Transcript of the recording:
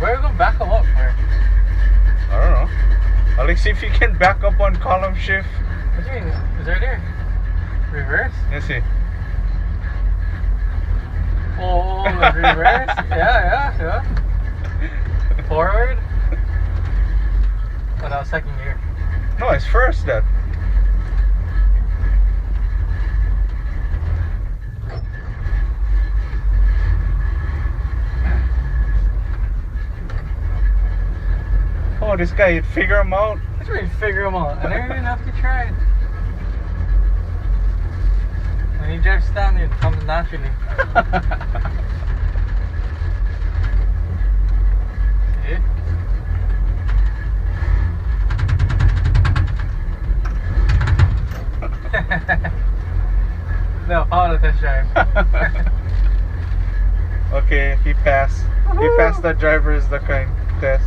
Where are we gonna back them up for? I don't know. Alex, see if you can back up on column shift. What do you mean? Is right there? Reverse? Let's see. Oh, like reverse? Yeah. Forward? Oh, that was second gear. No, it's first then. Oh, this guy, he'd figure him out. That's where you figure them out. I never even have to try it. When you drive standard, it comes naturally. See? No, follow the test drive. Okay, he passed. He passed the driver's the kind test.